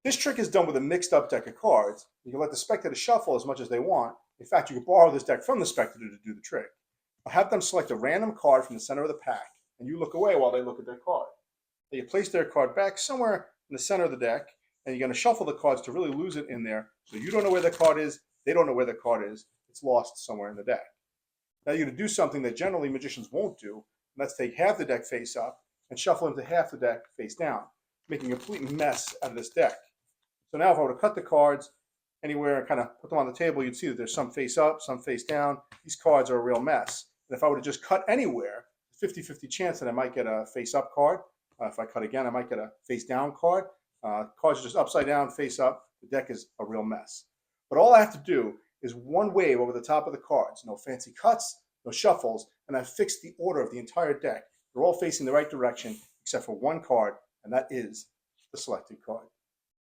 This trick is done with a mixed up deck of cards. You can let the spectator shuffle as much as they want. In fact, you can borrow this deck from the spectator to do the trick. I'll have them select a random card from the center of the pack, and you look away while they look at their card. Then you place their card back somewhere in the center of the deck, and you're going to shuffle the cards to really lose it in there. So you don't know where the card is, they don't know where the card is. It's lost somewhere in the deck. Now you're going to do something that generally magicians won't do, and that's take half the deck face up and shuffle into half the deck face down, making a complete mess out of this deck. So now if I were to cut the cards anywhere and kind of put them on the table, you'd see that there's some face up, some face down. These cards are a real mess. And if I were to just cut anywhere, 50-50 chance that I might get a face up card. If I cut again, I might get a face down card. Cards are just upside down, face up. The deck is a real mess. But all I have to do is one wave over the top of the cards. No fancy cuts, no shuffles, and I've fixed the order of the entire deck. They're all facing the right direction except for one card, and that is the selected card.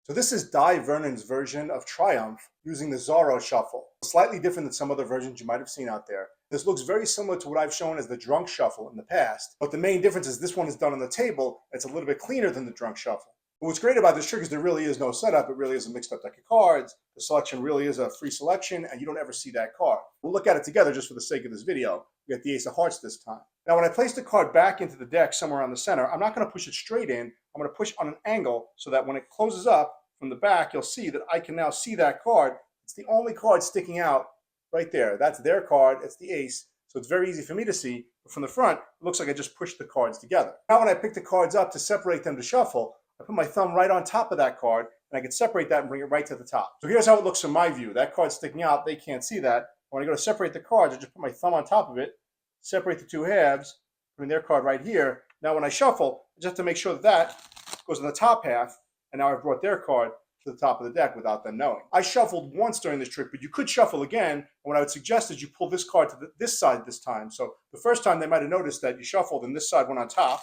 So this is Dai Vernon's version of Triumph using the Zorro Shuffle. Slightly different than some other versions you might have seen out there. This looks very similar to what I've shown as the Drunk Shuffle in the past, but the main difference is this one is done on the table. It's a little bit cleaner than the Drunk Shuffle. But what's great about this trick is there really is no setup. It really is a mixed up deck of cards. The selection really is a free selection, and you don't ever see that card. We'll look at it together just for the sake of this video. We got the Ace of Hearts this time. Now when I place the card back into the deck somewhere on the center, I'm not going to push it straight in. I'm going to push on an angle so that when it closes up from the back, you'll see that I can now see that card. It's the only card sticking out right there. That's their card. It's the ace. So it's very easy for me to see. But from the front, it looks like I just pushed the cards together. Now when I pick the cards up to separate them to shuffle, I put my thumb right on top of that card, and I can separate that and bring it right to the top. So here's how it looks from my view. That card's sticking out. They can't see that. When I go to separate the cards, I just put my thumb on top of it, separate the two halves, putting their card right here. Now when I shuffle, I just have to make sure that that goes in the top half, and now I've brought their card to the top of the deck without them knowing. I shuffled once during this trick, but you could shuffle again. And what I would suggest is you pull this card to this side this time. So the first time they might have noticed that you shuffled and this side went on top.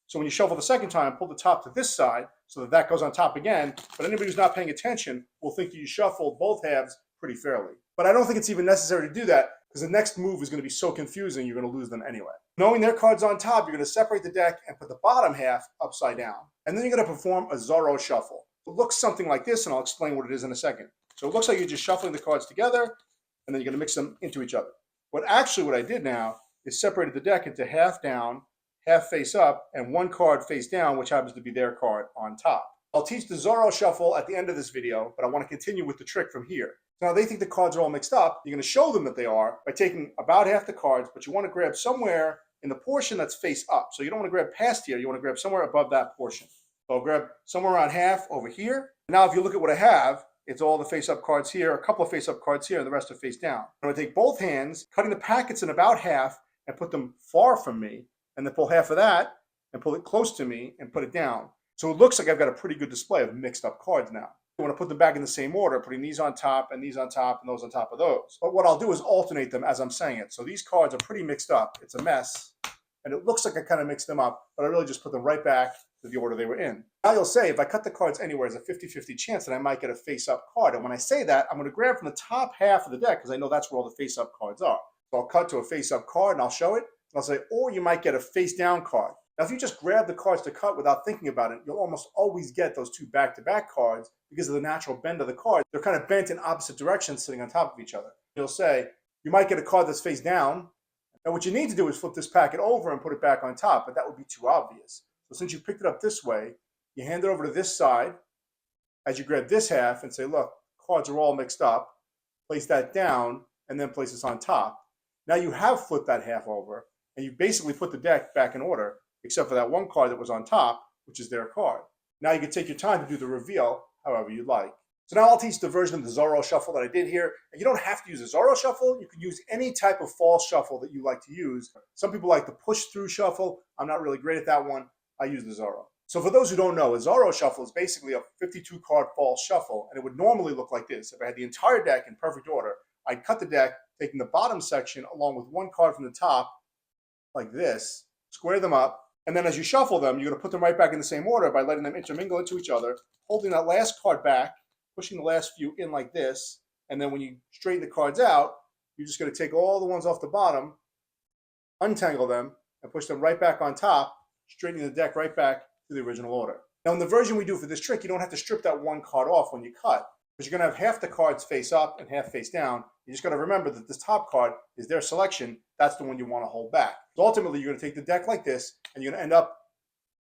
So when you shuffle the second time, pull the top to this side so that that goes on top again. But anybody who's not paying attention will think that you shuffled both halves pretty fairly. But I don't think it's even necessary to do that because the next move is going to be so confusing you're going to lose them anyway. Knowing their cards on top, you're going to separate the deck and put the bottom half upside down. And then you're going to perform a Zorro Shuffle. It looks something like this, and I'll explain what it is in a second. So it looks like you're just shuffling the cards together, and then you're going to mix them into each other. What I did now is separated the deck into half down, half face up, and one card face down, which happens to be their card on top. I'll teach the Zorro Shuffle at the end of this video, but I want to continue with the trick from here. So now they think the cards are all mixed up. You're going to show them that they are by taking about half the cards, but you want to grab somewhere in the portion that's face up. So you don't want to grab past here. You want to grab somewhere above that portion. So I'll grab somewhere around half over here. Now if you look at what I have, it's all the face-up cards here, a couple of face-up cards here, and the rest are face down. I'm going to take both hands, cutting the packets in about half, and put them far from me, and then pull half of that, and pull it close to me, and put it down. So it looks like I've got a pretty good display of mixed-up cards now. I want to put them back in the same order, putting these on top, and these on top, and those on top of those. But what I'll do is alternate them as I'm saying it. So these cards are pretty mixed up. It's a mess, and it looks like I kind of mixed them up, but I really just put them right back to the order they were in. Now you'll say if I cut the cards anywhere, there's a 50-50 chance that I might get a face-up card. And when I say that, I'm going to grab from the top half of the deck because I know that's where all the face-up cards are. So I'll cut to a face-up card and I'll show it. And I'll say, or you might get a face-down card. Now if you just grab the cards to cut without thinking about it, you'll almost always get those two back-to-back cards because of the natural bend of the cards. They're kind of bent in opposite directions sitting on top of each other. You'll say, you might get a card that's face down. Now what you need to do is flip this packet over and put it back on top, but that would be too obvious. So since you picked it up this way, you hand it over to this side as you grab this half and say, look, cards are all mixed up. Place that down and then place this on top. Now you have flipped that half over and you basically put the deck back in order, except for that one card that was on top, which is their card. Now you can take your time to do the reveal however you like. So now I'll teach the version of the Zorro Shuffle that I did here. And you don't have to use a Zorro Shuffle. You can use any type of false shuffle that you like to use. Some people like the push-through shuffle. I'm not really great at that one. I use the Zorro. So for those who don't know, a Zorro Shuffle is basically a 52-card false shuffle, and it would normally look like this. If I had the entire deck in perfect order, I'd cut the deck, taking the bottom section along with one card from the top, like this, square them up, and then as you shuffle them, you're going to put them right back in the same order by letting them intermingle into each other, holding that last card back, pushing the last few in like this, and then when you straighten the cards out, you're just going to take all the ones off the bottom, untangle them, and push them right back on top, straightening the deck right back to the original order. Now in the version we do for this trick, you don't have to strip that one card off when you cut, because you're going to have half the cards face up and half face down. You just got to remember that this top card is their selection. That's the one you want to hold back. So ultimately, you're going to take the deck like this, and you're going to end up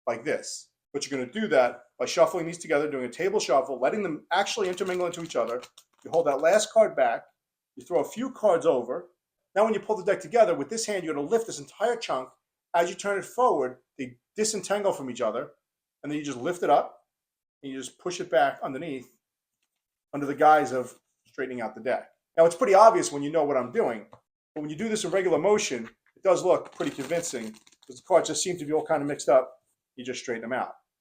like this. But you're going to do that by shuffling these together, doing a table shuffle, letting them actually intermingle into each other. You hold that last card back. You throw a few cards over. Now when you pull the deck together, with this hand, you're going to lift this entire chunk. As you turn it forward, they disentangle from each other, and then you just lift it up, and you just push it back underneath under the guise of straightening out the deck. Now, it's pretty obvious when you know what I'm doing, but when you do this in regular motion, it does look pretty convincing because the cards just seem to be all kind of mixed up. You just straighten them out.